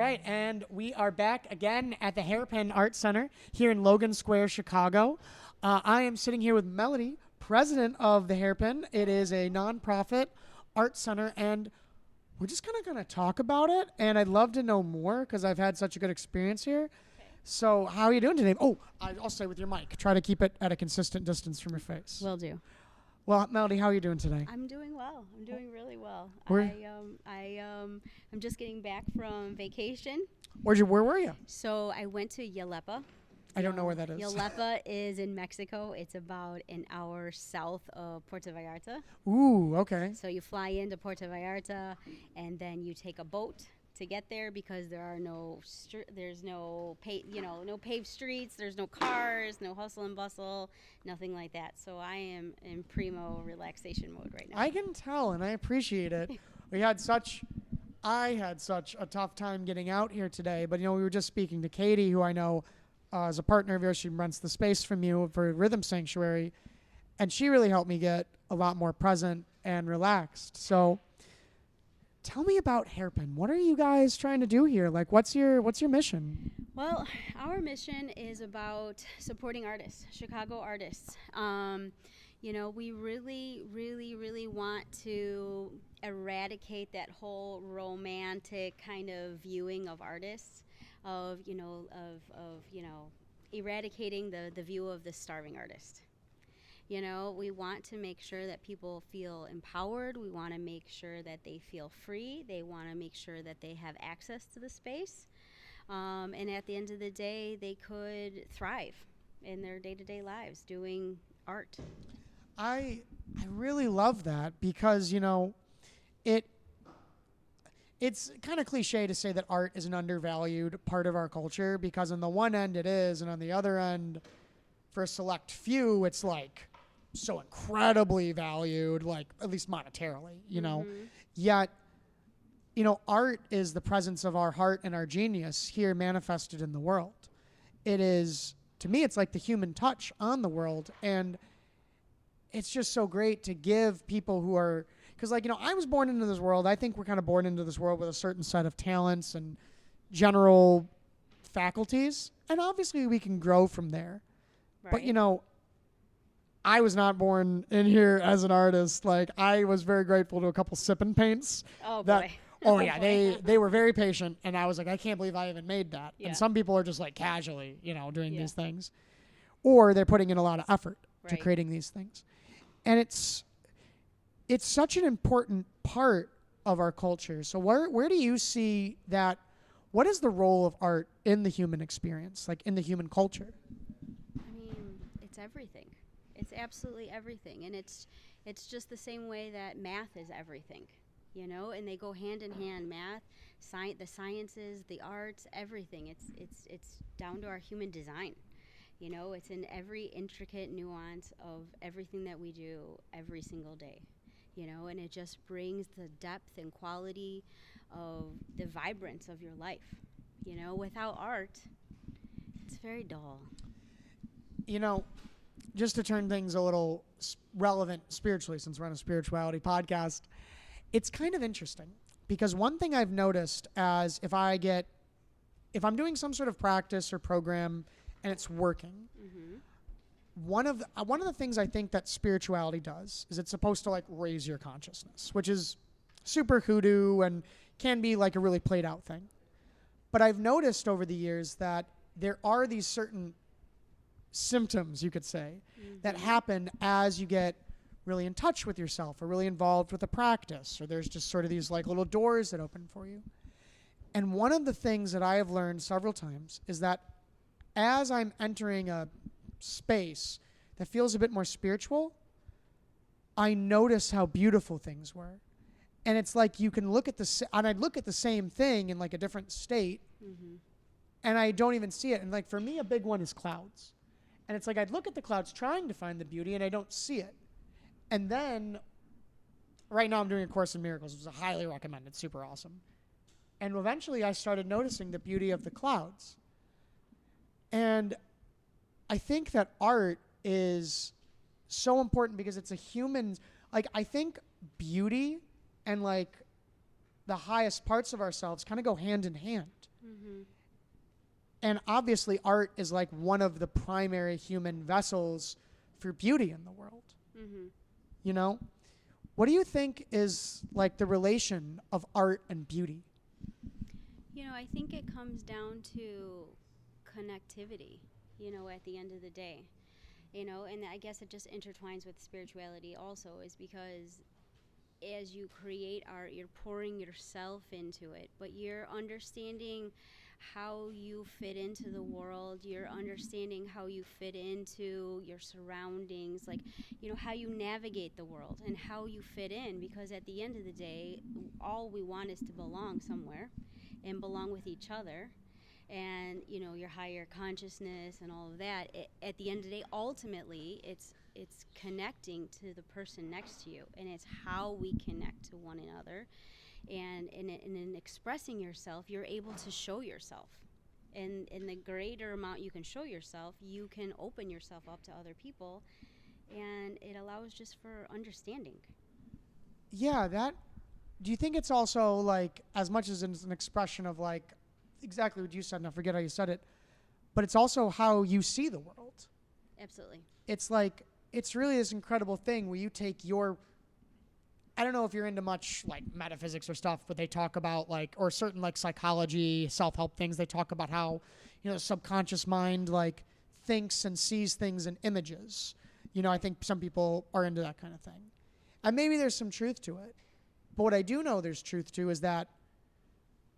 right, and we are back again at the Hairpin Art Center here in Logan Square, Chicago. I am sitting here with Melody, president of the Hairpin. It is a nonprofit art center, and we're just kind of going to talk about it, and I'd love to know more because I've had such a good experience here. Okay. So how are you doing today? Oh, I'll say with your mic. Try to keep it at a consistent distance from your face. Will do. Well, Melody, how are you doing today? I'm doing well. I'm doing really well. Where- I'm just getting back from vacation. Where were you? So I went to Yalepa. I don't know where that is. Yalepa is in Mexico. It's about an hour south of Puerto Vallarta. Ooh, okay. So you fly into Puerto Vallarta, and then you take a boat to get there because there are no no paved streets, there's no cars, no hustle and bustle, nothing like that. So I am in primo relaxation mode right now. I can tell, and I appreciate it. I had such a tough time getting out here today, but we were just speaking to Katie, who I know is a partner of yours. She rents the space from you for Rhythm Sanctuary, and she really helped me get a lot more present and relaxed. So tell me about Hairpin. What are you guys trying to do here? Like, what's your mission? Well, our mission is about supporting artists, Chicago artists. We really want to eradicate that whole romantic kind of viewing of artists, of eradicating the view of the starving artist. We want to make sure that people feel empowered. We want to make sure that they feel free. They want to make sure that they have access to the space. And at the end of the day, they could thrive in their day-to-day lives doing art. I really love that because, it's kind of cliche to say that art is an undervalued part of our culture because on the one end it is, and on the other end, for a select few, it's like so incredibly valued, like at least monetarily, Yet, art is the presence of our heart and our genius here manifested in the world. It is, to me, it's like the human touch on the world. And it's just so great to give people who are, because I was born into this world. I think we're kind of born into this world with a certain set of talents and general faculties. And obviously we can grow from there. Right. But, I was not born in here as an artist. Like, I was very grateful to a couple sip and paints. Oh, boy. Oh, yeah. They were very patient. And I was like, I can't believe I even made that. Yeah. And some people are just like casually, doing these things. Or they're putting in a lot of effort to creating these things. And it's such an important part of our culture. So where do you see that? What is the role of art in the human experience, like in the human culture? I mean, it's everything. It's absolutely everything. And it's just the same way that math is everything, and they go hand in hand. Math, the sciences, the arts, everything. It's down to our human design. It's in every intricate nuance of everything that we do every single day, and it just brings the depth and quality of the vibrance of your life. Without art, it's very dull. Just to turn things a little relevant spiritually, since we're on a spirituality podcast, it's kind of interesting because one thing I've noticed as if I'm doing some sort of practice or program and it's working, one of the things I think that spirituality does is it's supposed to raise your consciousness, which is super hoodoo and can be like a really played out thing. But I've noticed over the years that there are these certain symptoms, you could say, that happen as you get really in touch with yourself or really involved with a practice, or there's just sort of these little doors that open for you. And one of the things that I have learned several times is that as I'm entering a space that feels a bit more spiritual, I notice how beautiful things were. And it's like you can look at and I'd look at the same thing in a different state, and I don't even see it. And for me, a big one is clouds. And it's like I'd look at the clouds trying to find the beauty, and I don't see it. And then, right now I'm doing a Course in Miracles, which is highly recommended, super awesome. And eventually I started noticing the beauty of the clouds. And I think that art is so important because it's a human, I think beauty and the highest parts of ourselves kind of go hand in hand. Mm-hmm. And obviously art is like one of the primary human vessels for beauty in the world. Mm-hmm. You know? What do you think is like the relation of art and beauty? I think it comes down to connectivity, at the end of the day. And I guess it just intertwines with spirituality also, is because as you create art, you're pouring yourself into it, but you're understanding how you fit into the world, you're understanding how you fit into your surroundings, like, how you navigate the world and how you fit in, because at the end of the day, all we want is to belong somewhere and belong with each other. And your higher consciousness and all of that, at the end of the day, ultimately it's connecting to the person next to you, and it's how we connect to one another. And in expressing yourself, you're able to show yourself, and the greater amount you can show yourself, you can open yourself up to other people, and it allows just for understanding. Yeah, that. Do you think it's also like, as much as it's an expression of like exactly what you said, and I forget how you said it, but it's also how you see the world? Absolutely. It's like, it's really this incredible thing where you take your, I don't know if you're into much like metaphysics or stuff, but they talk about like, or certain like psychology, self-help things, they talk about how, the subconscious mind like thinks and sees things in images. I think some people are into that kind of thing. And maybe there's some truth to it. But what I do know there's truth to is that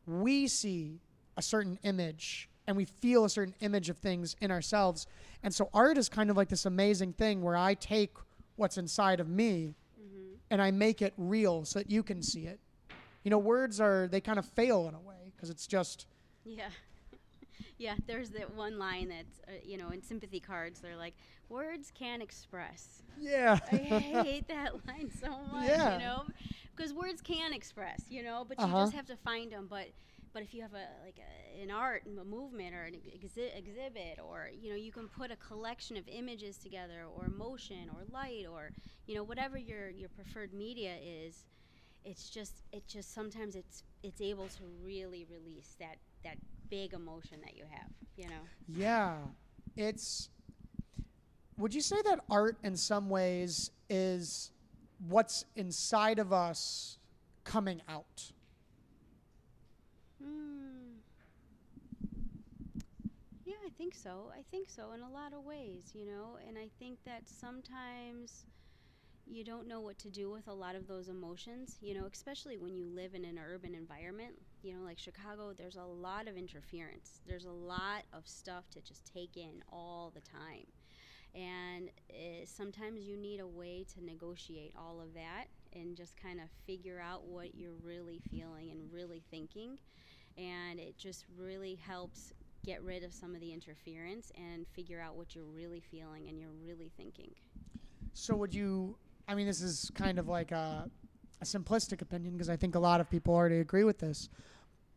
we see a certain image and we feel a certain image of things in ourselves. And so art is kind of like this amazing thing where I take what's inside of me Mm-hmm. and I make it real so that you can see it. Words they kind of fail in a way because it's just. Yeah. Yeah, there's that one line that's, in sympathy cards, they're like, words can't express. Yeah. I hate that line so much, Yeah. because words can express, but you Uh-huh. just have to find them. But if you have an art, a movement, or an exhibit, or you can put a collection of images together, or motion, or light, or whatever your preferred media is. It just sometimes it's able to really release that big emotion that you have. Yeah. It's. Would you say that art in some ways is what's inside of us coming out? Hmm. Yeah, I think so in a lot of ways, and I think that sometimes you don't know what to do with a lot of those emotions, especially when you live in an urban environment, like Chicago. There's a lot of interference, there's a lot of stuff to just take in all the time, and sometimes you need a way to negotiate all of that and just kind of figure out what you're really feeling and really thinking, and it just really helps get rid of some of the interference and figure out what you're really feeling and you're really thinking. So would you, I mean, this is kind of like a simplistic opinion because I think a lot of people already agree with this.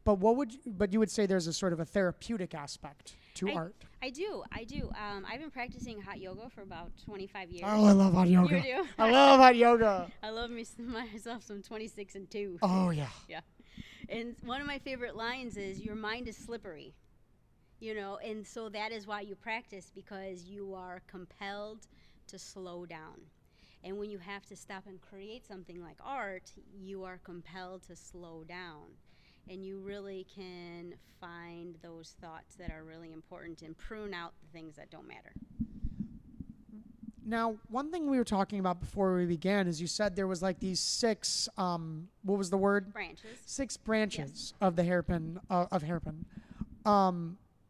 But but you would say there's a sort of a therapeutic aspect to art. I do. I've been practicing hot yoga for about 25 years. Oh, I love hot yoga. You do? I love hot yoga. I love myself some 26 and 2. Oh, yeah. Yeah. And one of my favorite lines is, your mind is slippery. And so that is why you practice, because you are compelled to slow down. And when you have to stop and create something like art, you are compelled to slow down. And you really can find those thoughts that are really important and prune out the things that don't matter. Now, one thing we were talking about before we began is you said there was like these 6, what was the word? Branches. 6 branches Yes. of the hairpin, of hairpin.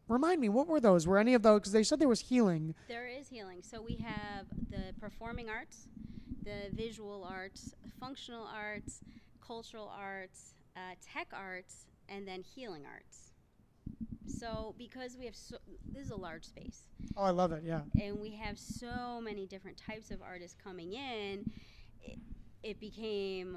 Remind me, what were those? Were any of those, because they said there was healing. There is healing. So we have the performing arts, the visual arts, functional arts, cultural arts, tech arts, and then healing arts. So because we have this is a large space, Oh, I love it, yeah. and we have so many different types of artists coming in, it became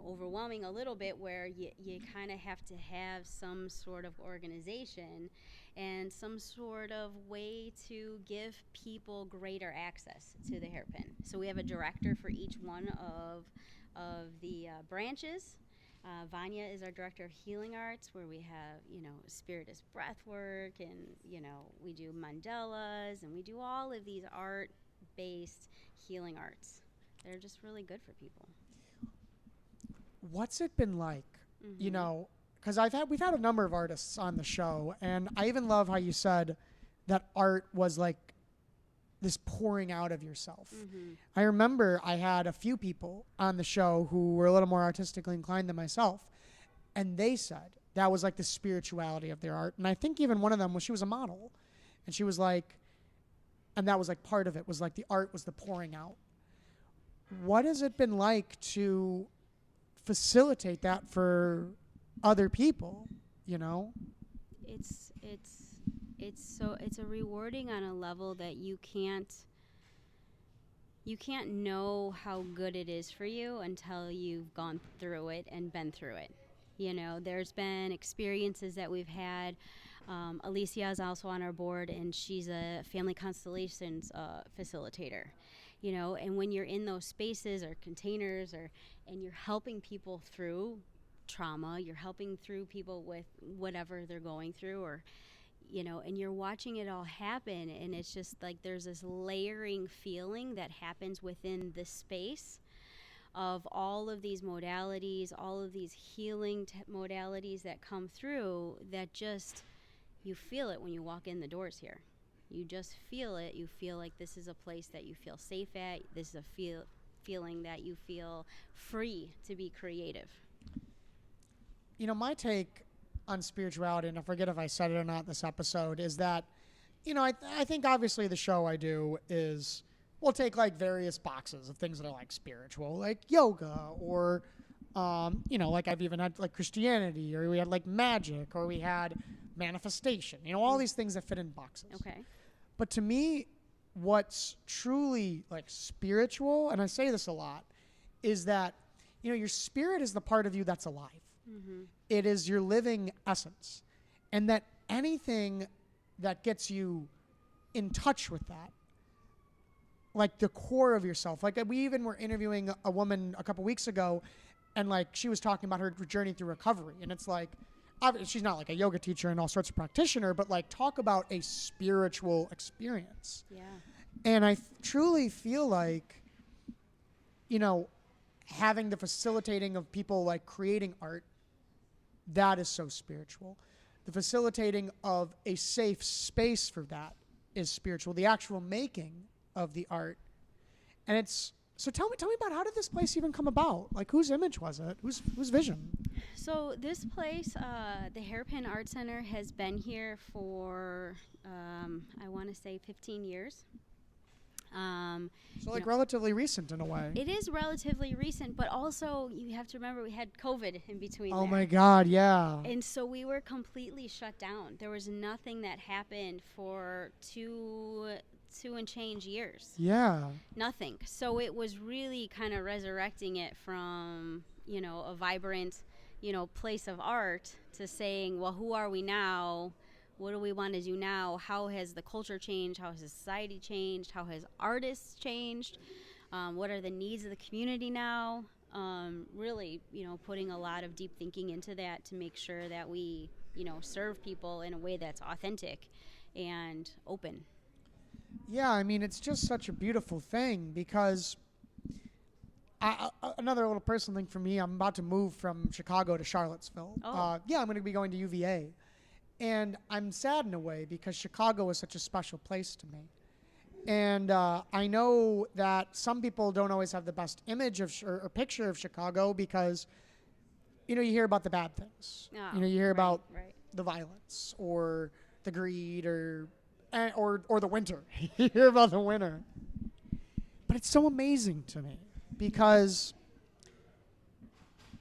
overwhelming a little bit, where you kind of have to have some sort of organization and some sort of way to give people greater access to the hairpin. So we have a director for each one of the branches, Vanya is our director of healing arts, where we have, spirit is breath work, and, we do mandalas, and we do all of these art based healing arts. They're just really good for people. What's it been like? Mm-hmm. Because we've had a number of artists on the show, and I even love how you said that art was like this pouring out of yourself. Mm-hmm. I remember I had a few people on the show who were a little more artistically inclined than myself, and they said that was like the spirituality of their art. And I think even one of them she was a model, and she was like, and that was like part of it was like the art was the pouring out. What has it been like to facilitate that for other people, It's a rewarding on a level that you can't know how good it is for you until you've gone through it and been through it. There's been experiences that we've had. Alicia is also on our board, and she's a family constellations facilitator. And when you're in those spaces or containers, and you're helping people through trauma, you're helping through people with whatever they're going through, or and you're watching it all happen, and it's just like there's this layering feeling that happens within the space of all of these modalities, all of these healing modalities that come through, that just, you feel it when you walk in the doors here. You just feel it. You feel like this is a place that you feel safe at. This is a feeling that you feel free to be creative. My take on spirituality, and I forget if I said it or not this episode, is that, I think obviously the show I do is, we'll take like various boxes of things that are like spiritual, like yoga, or, like I've even had like Christianity, or we had like magic, or we had manifestation, all these things that fit in boxes. Okay. But to me, what's truly like spiritual, and I say this a lot, is that, your spirit is the part of you that's alive. Mm-hmm. It is your living essence. And that anything that gets you in touch with that, like the core of yourself, like we even were interviewing a woman a couple weeks ago, and like she was talking about her journey through recovery. And it's like, she's not like a yoga teacher and all sorts of practitioner, but like talk about a spiritual experience. Yeah. And I truly feel like, having the facilitating of people like creating art, that is so spiritual. The facilitating of a safe space for that is spiritual. The actual making of the art. And it's, so tell me about, how did this place even come about? Like, whose image was it? Whose vision? So this place, the Hairpin Art Center, has been here for, I want to say 15 years. So like relatively recent in a way. It is relatively recent, but also you have to remember we had COVID in between. Oh there. my God, yeah. And so we were completely shut down. There was nothing that happened for two and change years. Yeah. Nothing. So it was really kind of resurrecting it from, a vibrant, place of art to saying, well, who are we now? What do we want to do now? How has the culture changed? How has society changed? How has artists changed? What are the needs of the community now? Really, putting a lot of deep thinking into that to make sure that we, serve people in a way that's authentic and open. Yeah, I mean, it's just such a beautiful thing because another little personal thing for me, I'm about to move from Chicago to Charlottesville. Oh. Yeah, I'm going to be going to UVA. And I'm sad in a way because Chicago is such a special place to me. And I know that some people don't always have the best image of or picture of Chicago because, you hear about the bad things. Oh, You hear about right. the violence or the greed or the winter. You hear about the winter. But it's so amazing to me because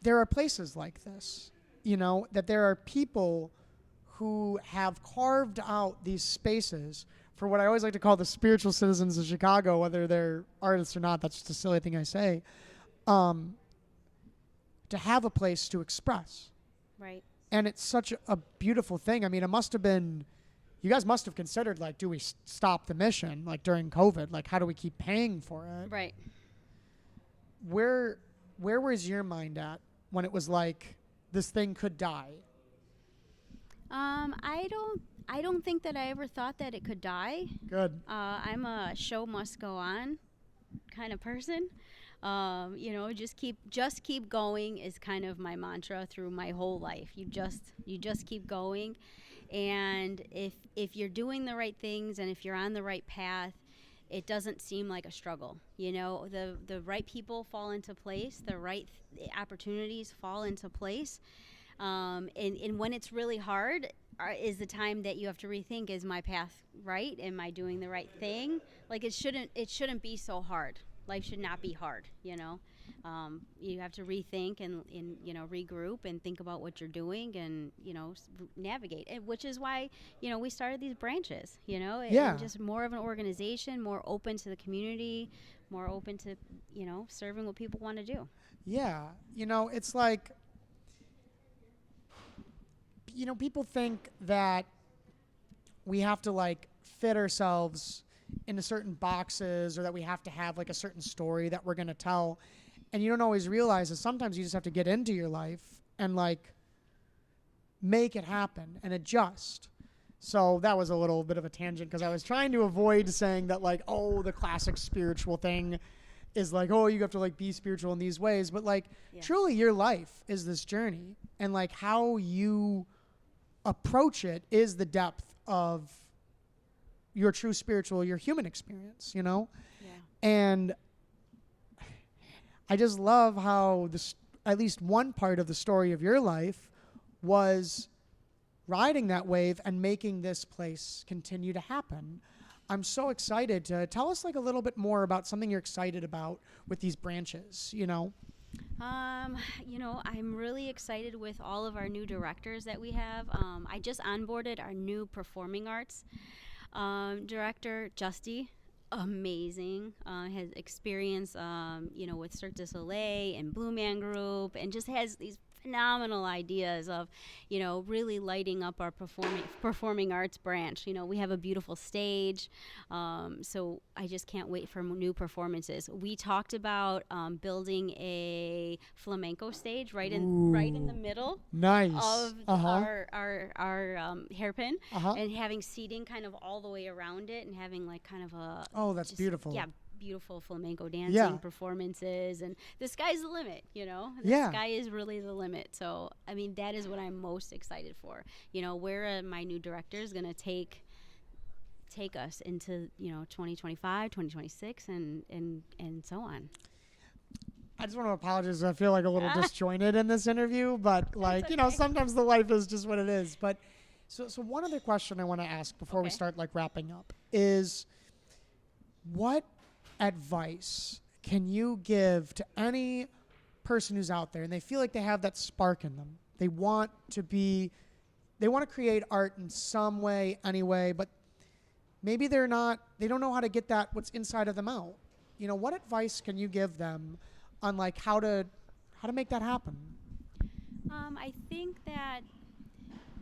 there are places like this, that there are people who have carved out these spaces for what I always like to call the spiritual citizens of Chicago, whether they're artists or not. That's just a silly thing I say. To have a place to express. Right. And it's such a beautiful thing. I mean, it must have been, you guys must have considered, like, do we stop the mission, like, during COVID? Like, how do we keep paying for it? Right. Where was your mind at when it was like this thing could die? I don't think that I ever thought that it could die. Good. I'm a show must go on kind of person. Just keep going is kind of my mantra through my whole life. You just keep going, and if you're doing the right things and if you're on the right path, it doesn't seem like a struggle. The right people fall into place, the right opportunities fall into place, and when it's really hard is the time that you have to rethink, is my path right? Am I doing the right thing? Like it shouldn't be so hard. Life should not be hard. You have to rethink and regroup and think about what you're doing and navigate, which is why we started these branches, and just more of an organization, more open to the community, more open to serving what people want to do. It's like, people think that we have to like fit ourselves into certain boxes, or that we have to have like a certain story that we're going to tell. And you don't always realize that sometimes you just have to get into your life and like make it happen and adjust. So that was a little bit of a tangent because I was trying to avoid saying that like, oh, the classic spiritual thing is like, oh, you have to like be spiritual in these ways. But like truly your life is this journey, and like how you approach it is the depth of your true spiritual, your human experience, And I just love how at least one part of the story of your life was riding that wave and making this place continue to happen. I'm so excited to tell us like a little bit more about something you're excited about with these branches, I'm really excited with all of our new directors that we have. I just onboarded our new performing arts director, Justy. Amazing. Has experience, with Cirque du Soleil and Blue Man Group, and just has these phenomenal ideas of, really lighting up our performing arts branch. We have a beautiful stage, so I just can't wait for new performances. We talked about building a flamenco stage right in the middle of our hairpin, and having seating kind of all the way around it, and having like kind of a that's beautiful. Yeah, beautiful flamenco dancing performances, and the sky's the limit. The sky is really the limit. So I mean, that is what I'm most excited for. Where my new director is going to take us into 2025, 2026, and so on. I just want to apologize. I feel like a little disjointed in this interview, but like okay. Sometimes the life is just what it is. But so one other question I want to ask before we start like wrapping up is, what advice can you give to any person who's out there and they feel like they have that spark in them? They want to create art in some way, anyway, but maybe they don't know how to get what's inside of them out. What advice can you give them on like how to make that happen? I think that,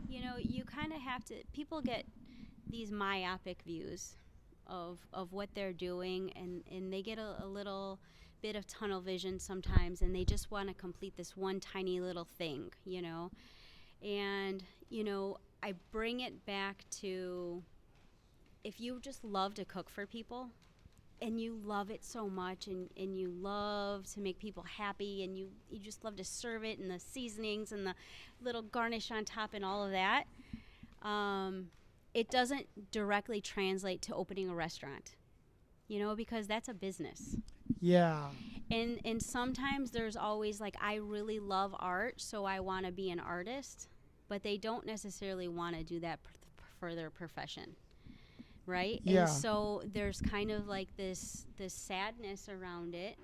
you kind of have to, people get these myopic views of what they're doing, and they get a little bit of tunnel vision sometimes, and they just want to complete this one tiny little thing, and I bring it back to, if you just love to cook for people and you love it so much, and you love to make people happy, and you just love to serve it, and the seasonings and the little garnish on top and all of that, it doesn't directly translate to opening a restaurant, because that's a business. Yeah. And sometimes there's always like, I really love art, so I want to be an artist, but they don't necessarily want to do that for their profession, right? Yeah. And so there's kind of like this sadness around it.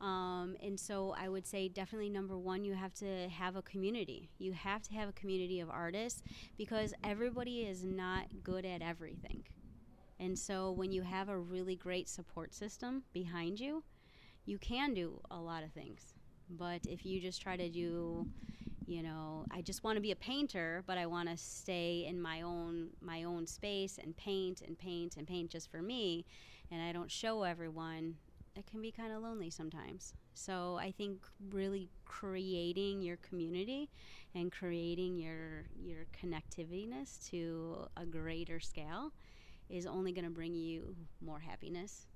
And so I would say definitely number one, you have to have a community. You have to have a community of artists, because everybody is not good at everything. And so when you have a really great support system behind you, you can do a lot of things. But if you just try to do, I just want to be a painter, but I want to stay in my own space and paint just for me, and I don't show everyone, it can be kind of lonely sometimes. So I think really creating your community and creating your connectiveness to a greater scale is only going to bring you more happiness.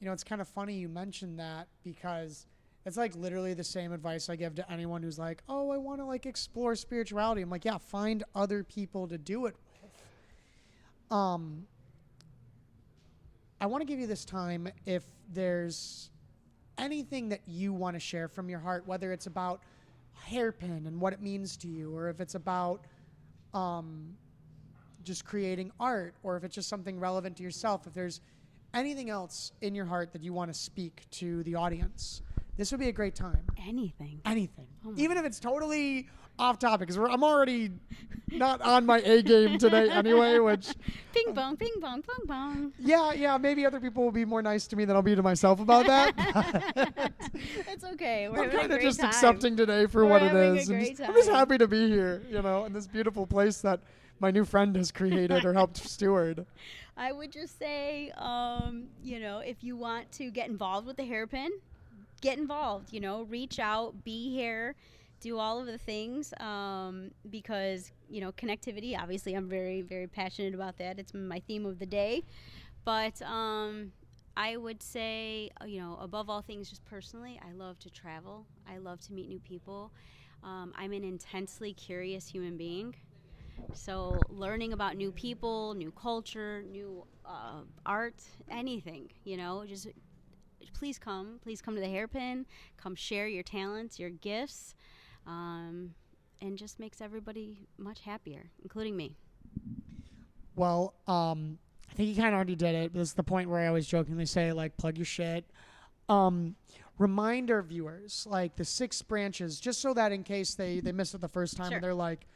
You know, it's kind of funny you mentioned that, because it's like literally the same advice I give to anyone who's like, oh, I want to like explore spirituality. I'm like, yeah, find other people to do it with. I want to give you this time if there's anything that you want to share from your heart, whether it's about hairpin and what it means to you, or if it's about just creating art, or if it's just something relevant to yourself. If there's anything else in your heart that you want to speak to the audience, this would be a great time. Anything. Oh Even if it's totally off topic, because I'm already not on my A game today anyway, which... Ping pong, ping pong, ping pong. Yeah, maybe other people will be more nice to me than I'll be to myself about that. It's okay. We're I'm having a kind of great just time. accepting today for We're what it having a is. great I'm just time. happy to be here, you know, in this beautiful place that my new friend has created or helped steward. I would just say, you know, if you want to get involved with the hairpin, get involved, you know, reach out, be here, do all of the things, because, you know, connectivity, obviously I'm very, very passionate about that. It's my theme of the day. But I would say, you know, above all things, just personally, I love to travel. I love to meet new people. I'm an intensely curious human being. So learning about new people, new culture, new art, anything, you know, just please come to the hairpin, come share your talents, your gifts, and just makes everybody much happier, including me. Well, I think you kind of already did it. This is the point where I always jokingly say, like, plug your shit. Remind our viewers, like, the 6 branches, just so that in case they missed it the first time, Sure. and they're like,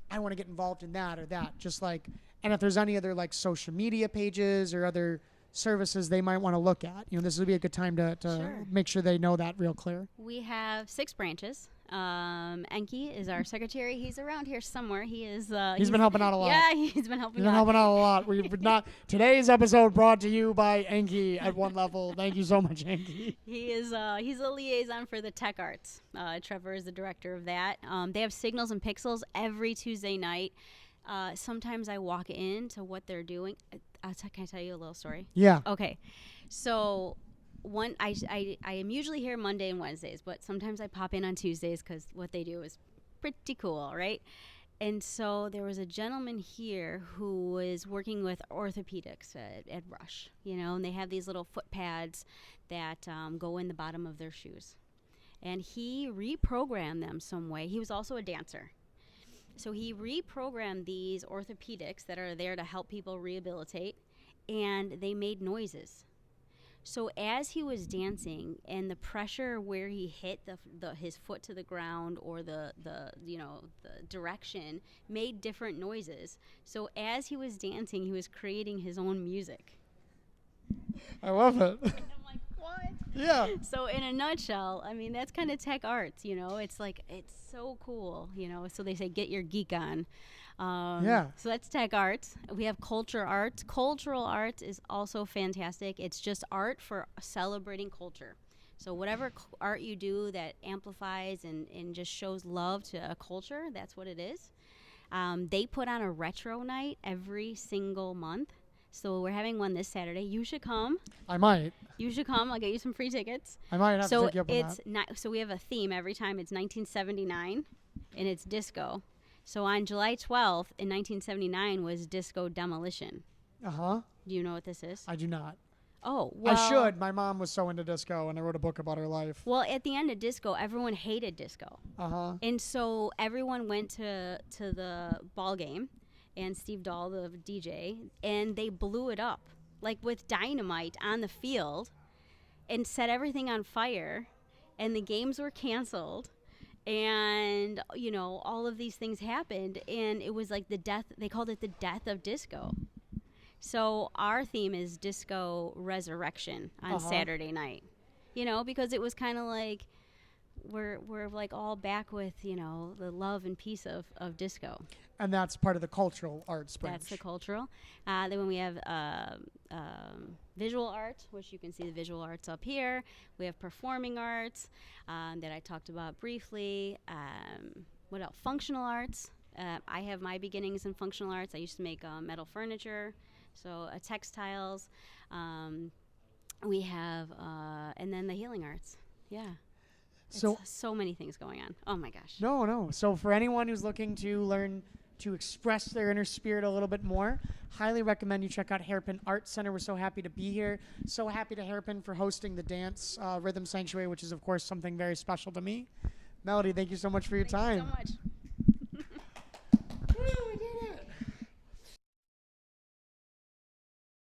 I want to get involved in that or that. Just like, and if there's any other, like, social media pages or other services they might want to look at, you know, this would be a good time to Sure. make sure they know that real clear. We have 6 branches. Enki is our secretary. He's around here somewhere. He is. He's been helping out a lot. Yeah, he's been helping He's been out. helping out a lot. We've not today's episode brought to you by Enki at one level. Thank you so much, Enki. He is. He's a liaison for the tech arts. Trevor is the director of that. They have Signals and Pixels every Tuesday night. Sometimes I walk into what they're doing. Can I tell you a little story? Yeah. Okay, so I am usually here Monday and Wednesdays, but sometimes I pop in on Tuesdays because what they do is pretty cool, right? And so there was a gentleman here who was working with orthopedics at Rush, you know, and they have these little foot pads that go in the bottom of their shoes. And he reprogrammed them some way. He was also a dancer. So he reprogrammed these orthopedics that are there to help people rehabilitate, and they made noises. So as he was dancing, and the pressure where he hit his foot to the ground, or the direction, made different noises. So as he was dancing, he was creating his own music. I love it. And I'm like, what? Yeah. So in a nutshell, I mean, that's kind of tech arts, you know. It's like, it's so cool, you know. So they say, get your geek on. Yeah. So that's tech arts. We have culture arts. Cultural art is also fantastic. It's just art for celebrating culture. So whatever art you do that amplifies and just shows love to a culture, that's what it is. They put on a retro night every single month. So we're having one this Saturday. You should come. I might. You should come. I'll get you some free tickets. I might have to So take you up on it's that. so we have a theme every time. It's 1979, and it's disco. So on July 12th in 1979 was Disco Demolition. Uh-huh. Do you know what this is? I do not. Oh, well. I should. My mom was so into disco, and I wrote a book about her life. Well, at the end of disco, everyone hated disco. Uh-huh. And so everyone went to the ball game, and Steve Dahl, the DJ, and they blew it up, like with dynamite on the field, and set everything on fire, and the games were canceled, and, you know, all of these things happened, and it was like the death, they called it the death of disco. So our theme is Disco Resurrection on Saturday night, you know, because it was kind of like, we're like all back with, you know, the love and peace of disco. And that's part of the cultural arts branch. That's the cultural. Then when we have visual art, which you can see the visual arts up here. We have performing arts that I talked about briefly. What else? Functional arts. I have my beginnings in functional arts. I used to make metal furniture, so textiles. We have, and then the healing arts. Yeah. So many things going on. Oh my gosh. No. So for anyone who's looking to learn to express their inner spirit a little bit more, highly recommend you check out Hairpin Art Center. We're so happy to be here. So happy to Hairpin for hosting the Dance Rhythm Sanctuary, which is, of course, something very special to me. Melody, thank you so much for your time. Thank you so much.